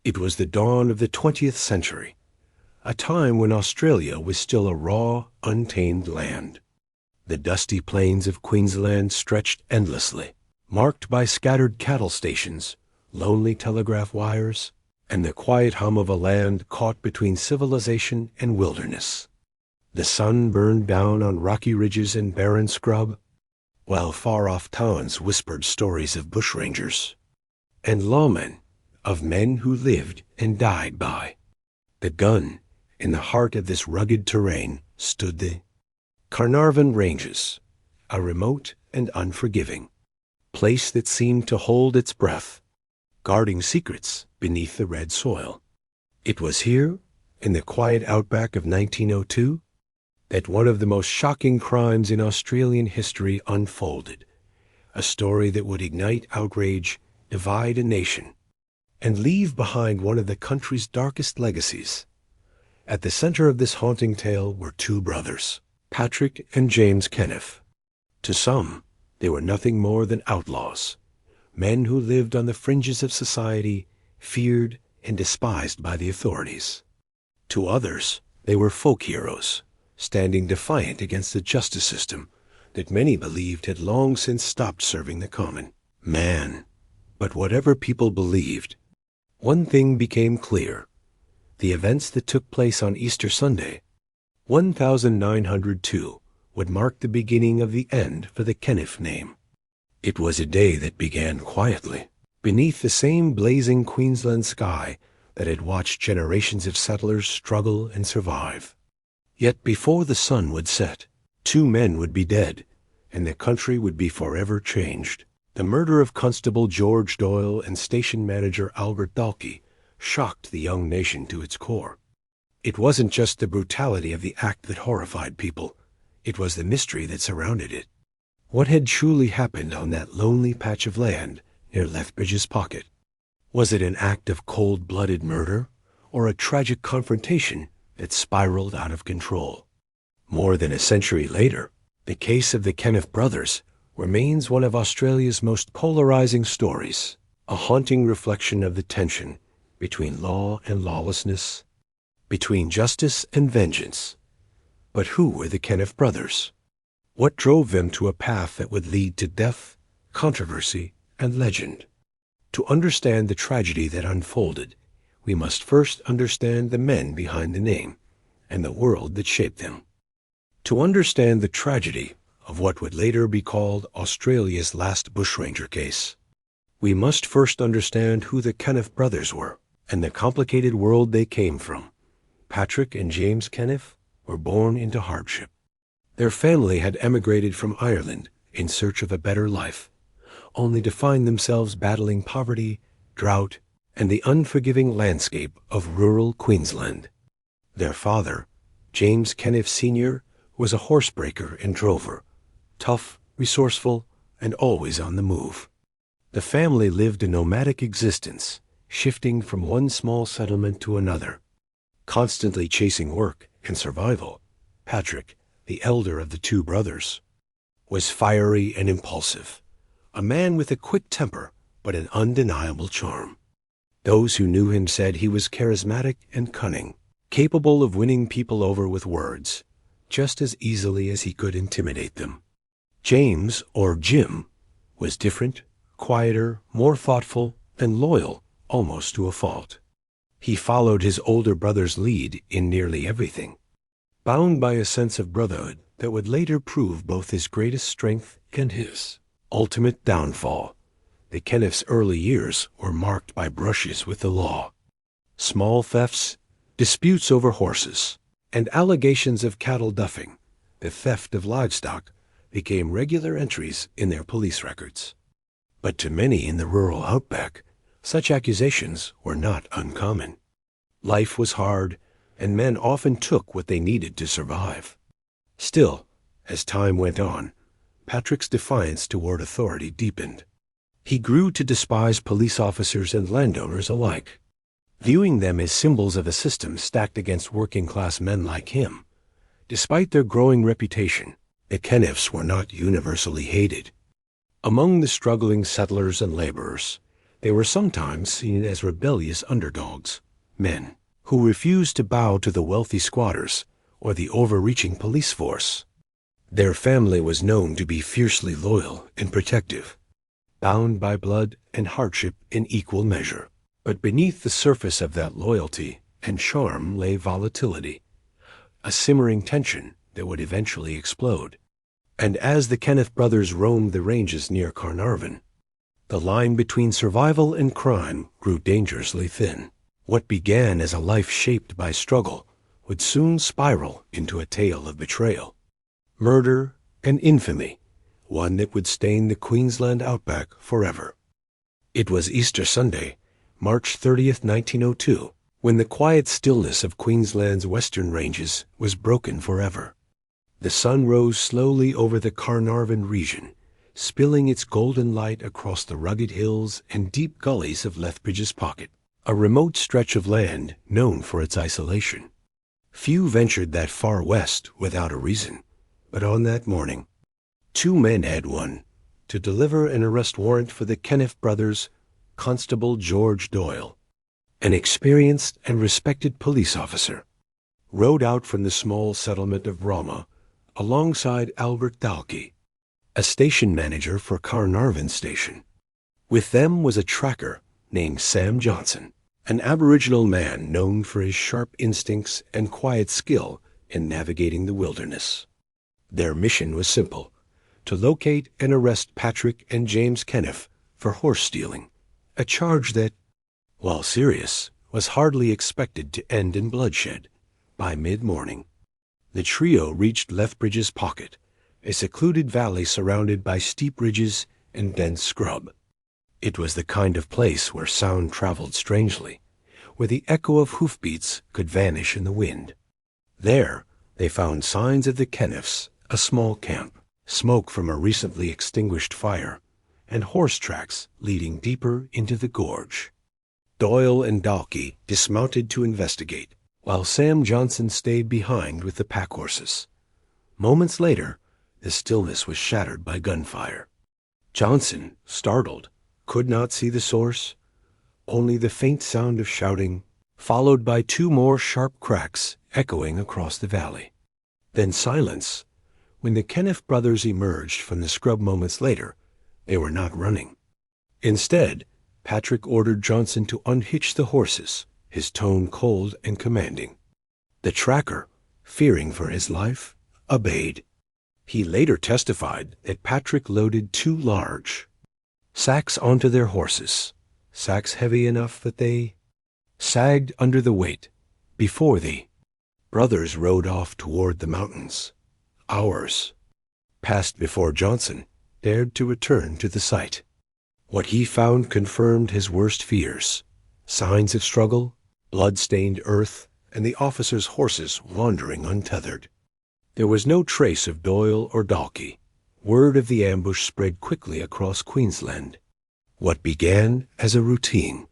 It was the dawn of the 20th century, a time when Australia was still a raw, untamed land. The dusty plains of Queensland stretched endlessly, marked by scattered cattle stations, lonely telegraph wires, and the quiet hum of a land caught between civilization and wilderness. The sun burned down on rocky ridges and barren scrub, while far-off towns whispered stories of bushrangers and lawmen, of men who lived and died by the gun. In the heart of this rugged terrain stood the Carnarvon Ranges, a remote and unforgiving place that seemed to hold its breath, guarding secrets beneath the red soil. It was here, in the quiet outback of 1902, that one of the most shocking crimes in Australian history unfolded, a story that would ignite outrage, divide a nation, and leave behind one of the country's darkest legacies. At the center of this haunting tale were two brothers, Patrick and James Kenniff. To some, they were nothing more than outlaws, men who lived on the fringes of society, feared and despised by the authorities. To others, they were folk heroes, standing defiant against the justice system that many believed had long since stopped serving the common man. But whatever people believed, one thing became clear. The events that took place on Easter Sunday, 1902, would mark the beginning of the end for the Kenniff name. It was a day that began quietly, beneath the same blazing Queensland sky that had watched generations of settlers struggle and survive. Yet before the sun would set, two men would be dead, and the country would be forever changed. The murder of Constable George Doyle and station manager Albert Dalkey shocked the young nation to its core. It wasn't just the brutality of the act that horrified people, it was the mystery that surrounded it. What had truly happened on that lonely patch of land near Lethbridge's Pocket? Was it an act of cold-blooded murder, or a tragic confrontation that spiraled out of control? More than a century later, the case of the Kenniff Brothers remains one of Australia's most polarizing stories, a haunting reflection of the tension between law and lawlessness, between justice and vengeance. But who were the Kenniff brothers? What drove them to a path that would lead to death, controversy, and legend? To understand the tragedy that unfolded, we must first understand the men behind the name and the world that shaped them. To understand the tragedy of what would later be called Australia's last bushranger case, we must first understand who the Kenniff brothers were and the complicated world they came from. Patrick and James Kenniff were born into hardship. Their family had emigrated from Ireland in search of a better life, only to find themselves battling poverty, drought, and the unforgiving landscape of rural Queensland. Their father, James Kenniff Sr., was a horsebreaker and drover, tough, resourceful, and always on the move. The family lived a nomadic existence, shifting from one small settlement to another, constantly chasing work and survival. Patrick, the elder of the two brothers, was fiery and impulsive, a man with a quick temper but an undeniable charm. Those who knew him said he was charismatic and cunning, capable of winning people over with words, just as easily as he could intimidate them. James, or Jim, was different, quieter, more thoughtful, and loyal, almost to a fault. He followed his older brother's lead in nearly everything, bound by a sense of brotherhood that would later prove both his greatest strength and his ultimate downfall. The Kenniff's early years were marked by brushes with the law. Small thefts, disputes over horses, and allegations of cattle duffing, the theft of livestock, became regular entries in their police records. But to many in the rural outback, such accusations were not uncommon. Life was hard, and men often took what they needed to survive. Still, as time went on, Patrick's defiance toward authority deepened. He grew to despise police officers and landowners alike, viewing them as symbols of a system stacked against working-class men like him. Despite their growing reputation, the Kenniffs were not universally hated. Among the struggling settlers and laborers, They were sometimes seen as rebellious underdogs, men who refused to bow to the wealthy squatters or the overreaching police force. Their family was known to be fiercely loyal and protective, bound by blood and hardship in equal measure. But beneath the surface of that loyalty and charm lay volatility, a simmering tension that would eventually explode. And as the Kenniff brothers roamed the ranges near Carnarvon, the line between survival and crime grew dangerously thin. What began as a life shaped by struggle would soon spiral into a tale of betrayal, murder, and infamy, one that would stain the Queensland outback forever. It was Easter Sunday, March 30th, 1902, when the quiet stillness of Queensland's western ranges was broken forever. The sun rose slowly over the Carnarvon region, spilling its golden light across the rugged hills and deep gullies of Lethbridge's Pocket, a remote stretch of land known for its isolation. Few ventured that far west without a reason, but on that morning, two men had one to deliver an arrest warrant for the Kenniff brothers, Constable George Doyle, an experienced and respected police officer, rode out from the small settlement of Brahma alongside Albert Dalkey, a station manager for Carnarvon Station. With them was a tracker named Sam Johnson, an Aboriginal man known for his sharp instincts and quiet skill in navigating the wilderness. Their mission was simple: to locate and arrest Patrick and James Kenniff for horse stealing, a charge that, while serious, was hardly expected to end in bloodshed. By mid-morning, the trio reached Lethbridge's Pocket, a secluded valley surrounded by steep ridges and dense scrub. It was the kind of place where sound traveled strangely, where the echo of hoofbeats could vanish in the wind. There, they found signs of the Kenniffs, a small camp, smoke from a recently extinguished fire, and horse tracks leading deeper into the gorge. Doyle and Dalkey dismounted to investigate, while Sam Johnson stayed behind with the pack horses. Moments later, the stillness was shattered by gunfire. Johnson, startled, could not see the source, only the faint sound of shouting, followed by two more sharp cracks echoing across the valley. Then silence. When the Kenniff brothers emerged from the scrub moments later, they were not running. Instead, Patrick ordered Johnson to unhitch the horses, his tone cold and commanding. The tracker, fearing for his life, obeyed. He later testified that Patrick loaded two large sacks onto their horses, sacks heavy enough that they sagged under the weight, before the brothers rode off toward the mountains. Hours passed before Johnson dared to return to the site. What he found confirmed his worst fears: signs of struggle, blood-stained earth, and the officers' horses wandering untethered. There was no trace of Doyle or Dalkey. Word of the ambush spread quickly across Queensland. What began as a routine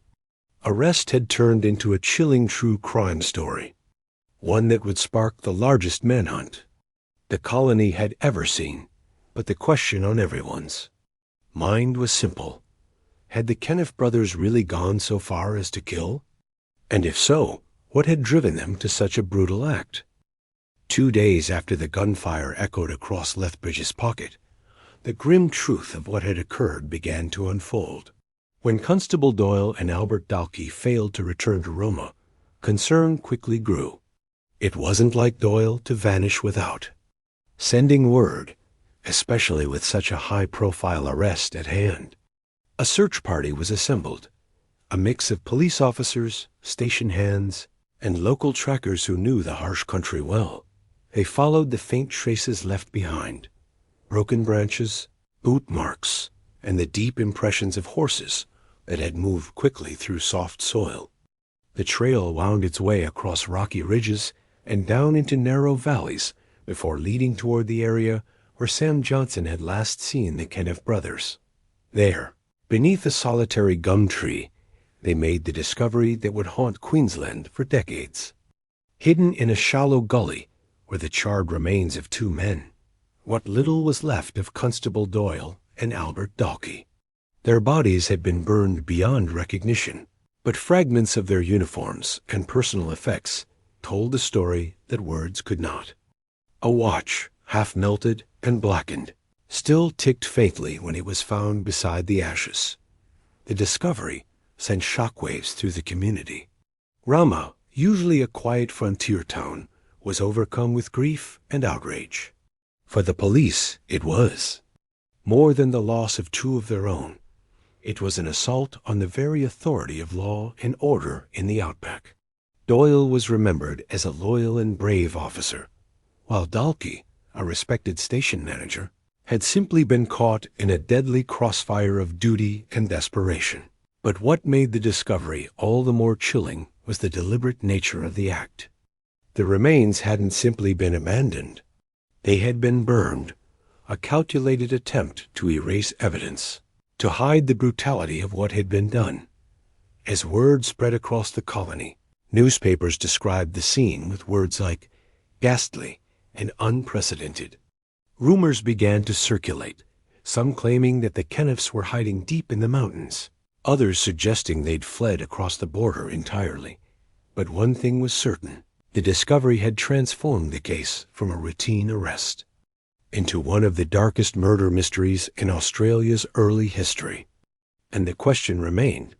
arrest had turned into a chilling true crime story, one that would spark the largest manhunt the colony had ever seen. But the question on everyone's mind was simple: had the Kenniff brothers really gone so far as to kill? And if so, what had driven them to such a brutal act? 2 days after the gunfire echoed across Lethbridge's Pocket, the grim truth of what had occurred began to unfold. When Constable Doyle and Albert Dalkey failed to return to Roma, concern quickly grew. It wasn't like Doyle to vanish without sending word, especially with such a high-profile arrest at hand. A search party was assembled, a mix of police officers, station hands, and local trackers who knew the harsh country well. They followed the faint traces left behind: broken branches, boot marks, and the deep impressions of horses that had moved quickly through soft soil. The trail wound its way across rocky ridges and down into narrow valleys before leading toward the area where Sam Johnson had last seen the Kenniff brothers. There, beneath a solitary gum tree, they made the discovery that would haunt Queensland for decades. Hidden in a shallow gully were the charred remains of two men, what little was left of Constable Doyle and Albert Dalkey. Their bodies had been burned beyond recognition, but fragments of their uniforms and personal effects told the story that words could not. A watch, half melted and blackened, still ticked faintly when it was found beside the ashes. The discovery sent shockwaves through the community. Rama, usually a quiet frontier town, was overcome with grief and outrage. For the police, it was. More than the loss of two of their own, it was an assault on the very authority of law and order in the outback. Doyle was remembered as a loyal and brave officer, while Dalkey, a respected station manager, had simply been caught in a deadly crossfire of duty and desperation. But what made the discovery all the more chilling was the deliberate nature of the act. The remains hadn't simply been abandoned. They had been burned, a calculated attempt to erase evidence, to hide the brutality of what had been done. As word spread across the colony, newspapers described the scene with words like ghastly and unprecedented. Rumors began to circulate, some claiming that the Kenniffs were hiding deep in the mountains, others suggesting they'd fled across the border entirely. But one thing was certain: the discovery had transformed the case from a routine arrest into one of the darkest murder mysteries in Australia's early history. And the question remained,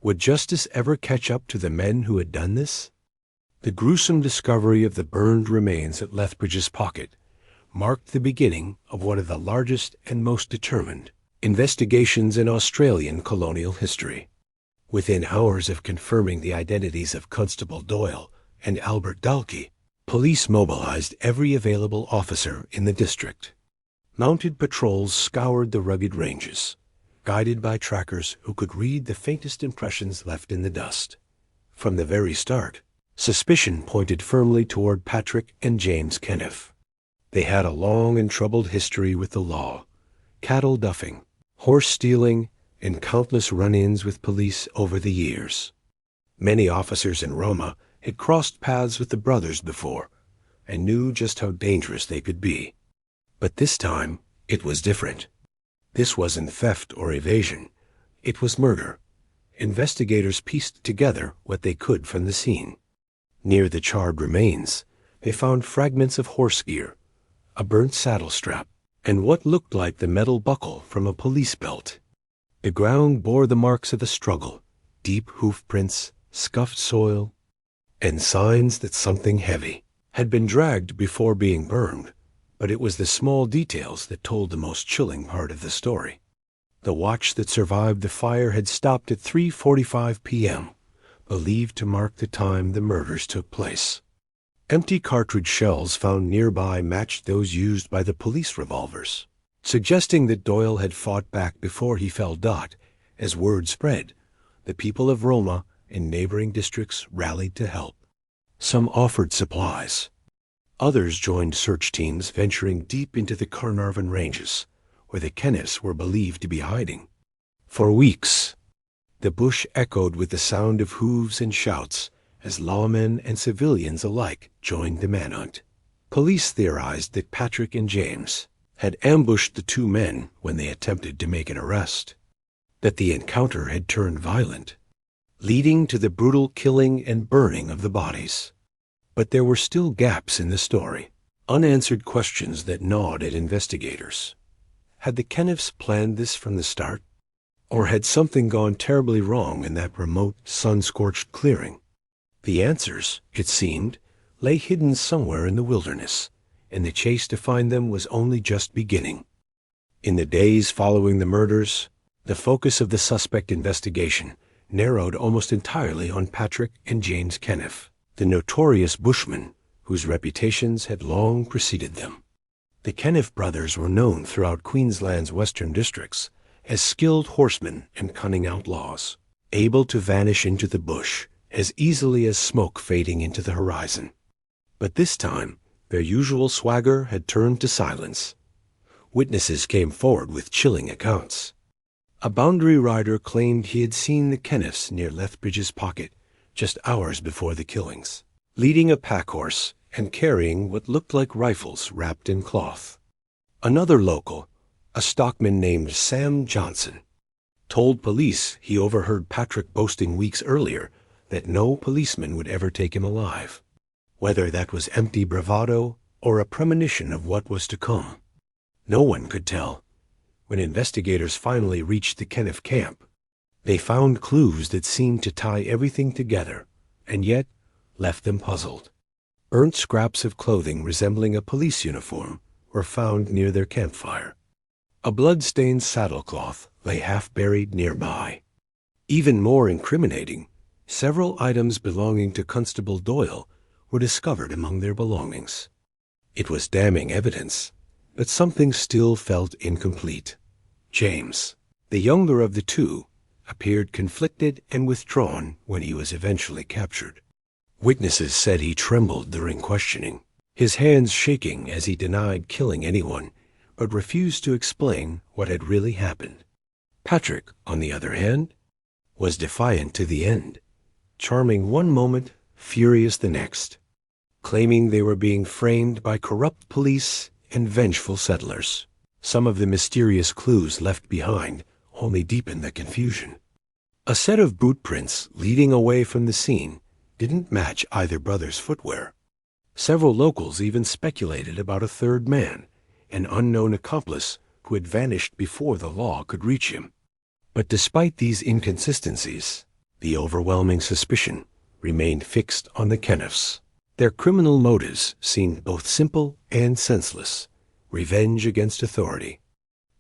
would justice ever catch up to the men who had done this? The gruesome discovery of the burned remains at Lethbridge's Pocket marked the beginning of one of the largest and most determined investigations in Australian colonial history. Within hours of confirming the identities of Constable Doyle and Albert Dalkey, police mobilized every available officer in the district. Mounted patrols scoured the rugged ranges, guided by trackers who could read the faintest impressions left in the dust. From the very start, suspicion pointed firmly toward Patrick and James Kenniff. They had a long and troubled history with the law: cattle duffing, horse stealing, and countless run-ins with police over the years. Many officers in Roma had crossed paths with the brothers before and knew just how dangerous they could be. But this time, it was different. This wasn't theft or evasion. It was murder. Investigators pieced together what they could from the scene. Near the charred remains, they found fragments of horse gear, a burnt saddle strap, and what looked like the metal buckle from a police belt. The ground bore the marks of a struggle: deep hoof prints, scuffed soil, and signs that something heavy had been dragged before being burned. But it was the small details that told the most chilling part of the story. The watch that survived the fire had stopped at 3:45 p.m., believed to mark the time the murders took place. Empty cartridge shells found nearby matched those used by the police revolvers, suggesting that Doyle had fought back before he fell dot. As word spread, the people of Roma and neighboring districts rallied to help. Some offered supplies. Others joined search teams venturing deep into the Carnarvon Ranges, where the Kenniffs were believed to be hiding. For weeks, the bush echoed with the sound of hooves and shouts as lawmen and civilians alike joined the manhunt. Police theorized that Patrick and James had ambushed the two men when they attempted to make an arrest, that the encounter had turned violent, leading to the brutal killing and burning of the bodies. But there were still gaps in the story, unanswered questions that gnawed at investigators. Had the Kenniffs planned this from the start? Or had something gone terribly wrong in that remote, sun-scorched clearing? The answers, it seemed, lay hidden somewhere in the wilderness, and the chase to find them was only just beginning. In the days following the murders, the focus of the suspect investigation narrowed almost entirely on Patrick and James Kenniff, the notorious bushmen whose reputations had long preceded them. The Kenniff brothers were known throughout Queensland's western districts as skilled horsemen and cunning outlaws, able to vanish into the bush as easily as smoke fading into the horizon. But this time, their usual swagger had turned to silence. Witnesses came forward with chilling accounts. A boundary rider claimed he had seen the Kenniffs near Lethbridge's Pocket just hours before the killings, leading a pack horse and carrying what looked like rifles wrapped in cloth. Another local, a stockman named Sam Johnson, told police he overheard Patrick boasting weeks earlier that no policeman would ever take him alive. Whether that was empty bravado or a premonition of what was to come, no one could tell. When investigators finally reached the Kenniff camp, they found clues that seemed to tie everything together, and yet left them puzzled. Burnt scraps of clothing resembling a police uniform were found near their campfire. A blood-stained saddlecloth lay half-buried nearby. Even more incriminating, several items belonging to Constable Doyle were discovered among their belongings. It was damning evidence, but something still felt incomplete. James, the younger of the two, appeared conflicted and withdrawn when he was eventually captured. Witnesses said he trembled during questioning, his hands shaking as he denied killing anyone, but refused to explain what had really happened. Patrick, on the other hand, was defiant to the end, charming one moment, furious the next, claiming they were being framed by corrupt police and vengeful settlers. Some of the mysterious clues left behind only deepened the confusion. A set of boot prints leading away from the scene didn't match either brother's footwear. Several locals even speculated about a third man, an unknown accomplice who had vanished before the law could reach him. But despite these inconsistencies, the overwhelming suspicion remained fixed on the Kenniffs. Their criminal motives seemed both simple and senseless: revenge against authority,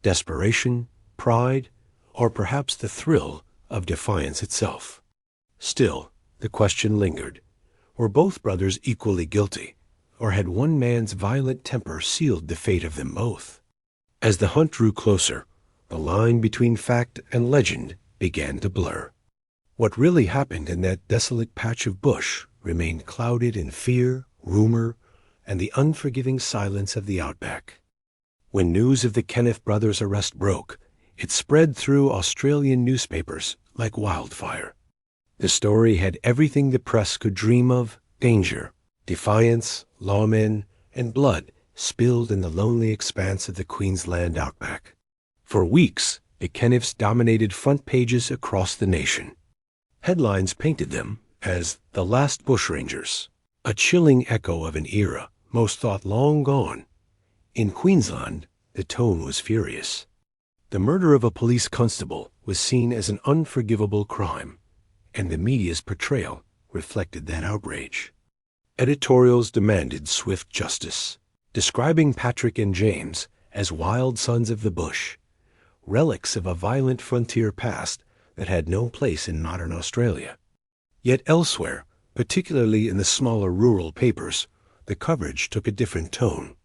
desperation, pride, or perhaps the thrill of defiance itself. Still, the question lingered. Were both brothers equally guilty, or had one man's violent temper sealed the fate of them both? As the hunt drew closer, the line between fact and legend began to blur. What really happened in that desolate patch of bush remained clouded in fear, rumor, and the unforgiving silence of the outback. When news of the Kenniff brothers' arrest broke, it spread through Australian newspapers like wildfire. The story had everything the press could dream of: danger, defiance, lawmen, and blood spilled in the lonely expanse of the Queensland outback. For weeks, the Kenniffs dominated front pages across the nation. Headlines painted them as the last bushrangers, a chilling echo of an era most thought long gone. In Queensland, the tone was furious. The murder of a police constable was seen as an unforgivable crime, and the media's portrayal reflected that outrage. Editorials demanded swift justice, describing Patrick and James as wild sons of the bush, relics of a violent frontier past that had no place in modern Australia. Yet elsewhere, particularly in the smaller rural papers, the coverage took a different tone.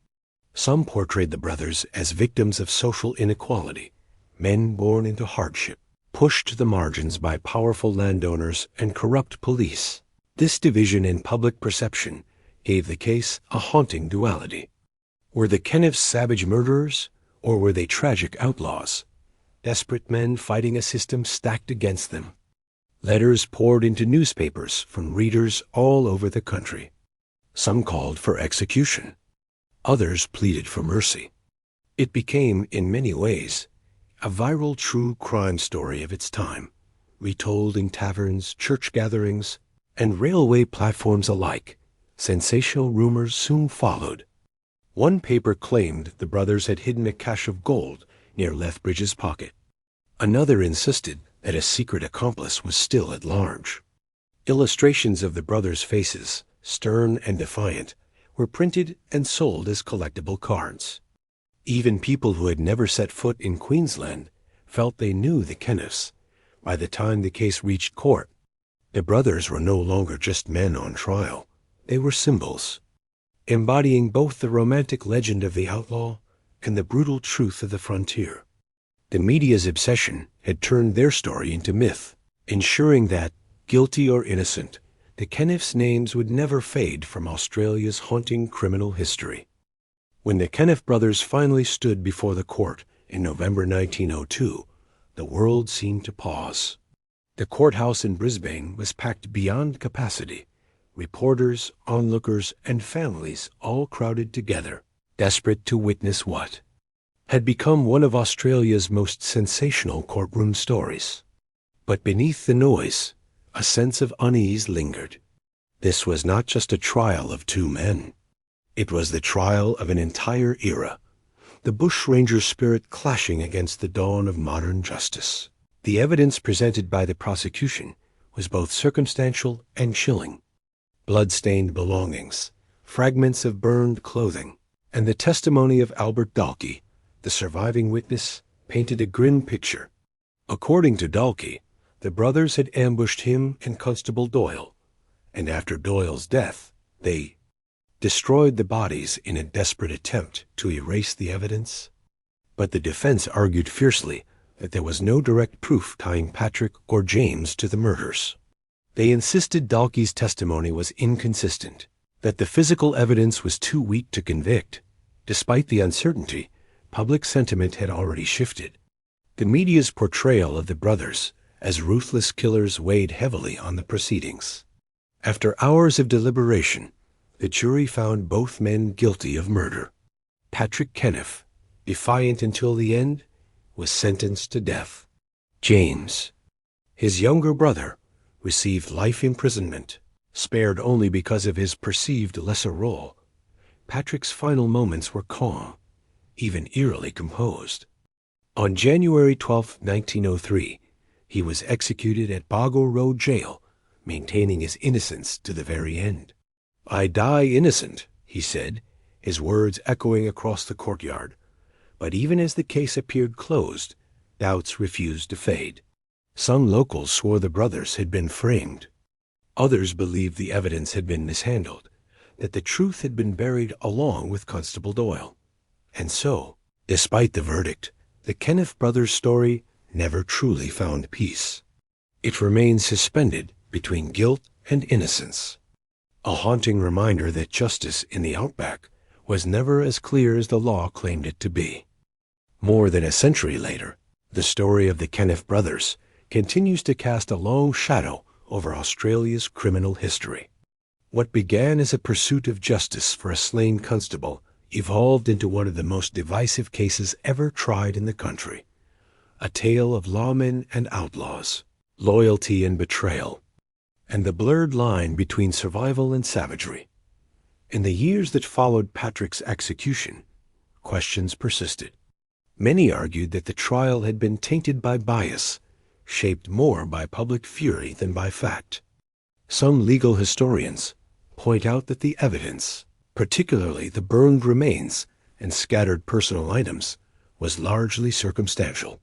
Some portrayed the brothers as victims of social inequality, men born into hardship, pushed to the margins by powerful landowners and corrupt police. This division in public perception gave the case a haunting duality. Were the Kenniffs savage murderers, or were they tragic outlaws, desperate men fighting a system stacked against them? Letters poured into newspapers from readers all over the country. Some called for execution. Others pleaded for mercy. It became, in many ways, a viral true crime story of its time, retold in taverns, church gatherings, and railway platforms alike. Sensational rumors soon followed. One paper claimed the brothers had hidden a cache of gold near Lethbridge's pocket. Another insisted that a secret accomplice was still at large. Illustrations of the brothers' faces, stern and defiant, were printed and sold as collectible cards. Even people who had never set foot in Queensland felt they knew the Kenniffs. By the time the case reached court, the brothers were no longer just men on trial. They were symbols, embodying both the romantic legend of the outlaw and the brutal truth of the frontier. The media's obsession had turned their story into myth, ensuring that, guilty or innocent, the Kenniffs' names would never fade from Australia's haunting criminal history. When the Kenniff brothers finally stood before the court in November 1902, the world seemed to pause. The courthouse in Brisbane was packed beyond capacity. Reporters, onlookers, and families all crowded together, desperate to witness what had become one of Australia's most sensational courtroom stories. But beneath the noise, a sense of unease lingered. This was not just a trial of two men. It was the trial of an entire era, the bushranger spirit clashing against the dawn of modern justice. The evidence presented by the prosecution was both circumstantial and chilling. Blood-stained belongings, fragments of burned clothing, and the testimony of Albert Dalkey, the surviving witness, painted a grim picture. According to Dalkey, the brothers had ambushed him and Constable Doyle, and after Doyle's death, they destroyed the bodies in a desperate attempt to erase the evidence. But the defense argued fiercely that there was no direct proof tying Patrick or James to the murders. They insisted Dalkey's testimony was inconsistent, that the physical evidence was too weak to convict. Despite the uncertainty, public sentiment had already shifted. The media's portrayal of the brothers as ruthless killers weighed heavily on the proceedings. After hours of deliberation, the jury found both men guilty of murder. Patrick Kenniff, defiant until the end, was sentenced to death. James, his younger brother, received life imprisonment, spared only because of his perceived lesser role. Patrick's final moments were calm, even eerily composed. On January 12, 1903, he was executed at Boggo Road Jail, maintaining his innocence to the very end. "I die innocent," he said, his words echoing across the courtyard. But even as the case appeared closed, doubts refused to fade. Some locals swore the brothers had been framed. Others believed the evidence had been mishandled, that the truth had been buried along with Constable Doyle. And so, despite the verdict, the Kenniff brothers' story never truly found peace. It remained suspended between guilt and innocence, a haunting reminder that justice in the outback was never as clear as the law claimed it to be. More than a century later, the story of the Kenniff brothers continues to cast a long shadow over Australia's criminal history. What began as a pursuit of justice for a slain constable evolved into one of the most divisive cases ever tried in the country. A tale of lawmen and outlaws, loyalty and betrayal, and the blurred line between survival and savagery. In the years that followed Patrick's execution, questions persisted. Many argued that the trial had been tainted by bias, shaped more by public fury than by fact. Some legal historians point out that the evidence, particularly the burned remains and scattered personal items, was largely circumstantial.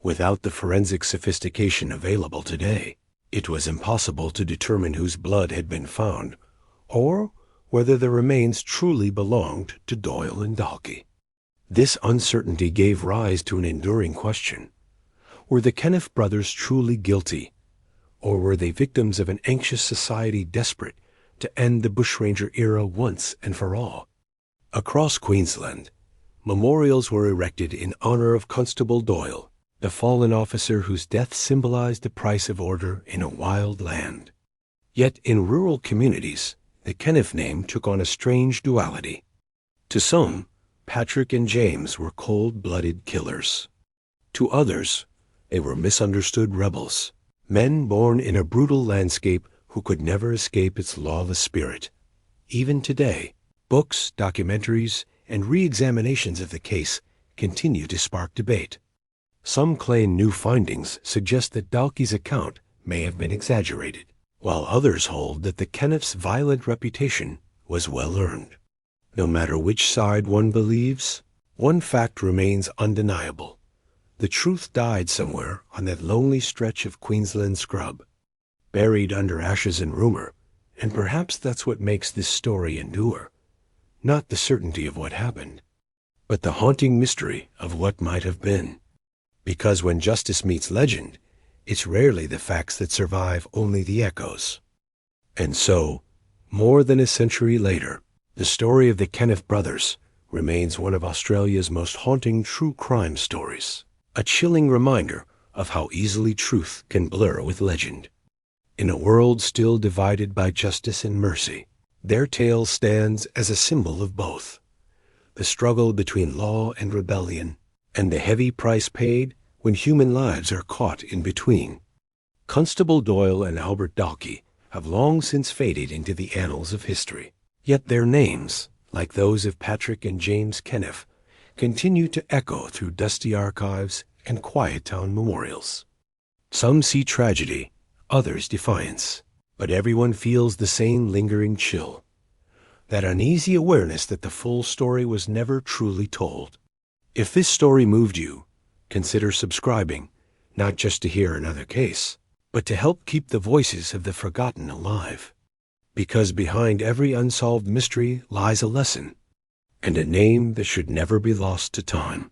Without the forensic sophistication available today, it was impossible to determine whose blood had been found, or whether the remains truly belonged to Doyle and Dalkey. This uncertainty gave rise to an enduring question. Were the Kenniff brothers truly guilty, or were they victims of an anxious society desperate to end the bushranger era once and for all? Across Queensland, memorials were erected in honor of Constable Doyle, the fallen officer whose death symbolized the price of order in a wild land. Yet in rural communities, the Kenniff name took on a strange duality. To some, Patrick and James were cold-blooded killers. To others, they were misunderstood rebels, men born in a brutal landscape who could never escape its lawless spirit. Even today, books, documentaries, and re-examinations of the case continue to spark debate. Some claim new findings suggest that Dalkey's account may have been exaggerated, while others hold that the Kenniff's violent reputation was well-earned. No matter which side one believes, one fact remains undeniable. The truth died somewhere on that lonely stretch of Queensland scrub, buried under ashes and rumor, and perhaps that's what makes this story endure. Not the certainty of what happened, but the haunting mystery of what might have been. Because when justice meets legend, it's rarely the facts that survive, only the echoes. And so, more than a century later, the story of the Kenniff brothers remains one of Australia's most haunting true crime stories, a chilling reminder of how easily truth can blur with legend. In a world still divided by justice and mercy, their tale stands as a symbol of both: the struggle between law and rebellion, and the heavy price paid when human lives are caught in between. Constable Doyle and Albert Dalkey have long since faded into the annals of history. Yet their names, like those of Patrick and James Kenniff, continue to echo through dusty archives and quiet town memorials. Some see tragedy, others defiance, but everyone feels the same lingering chill, that uneasy awareness that the full story was never truly told. If this story moved you, consider subscribing, not just to hear another case, but to help keep the voices of the forgotten alive. Because behind every unsolved mystery lies a lesson, and a name that should never be lost to time.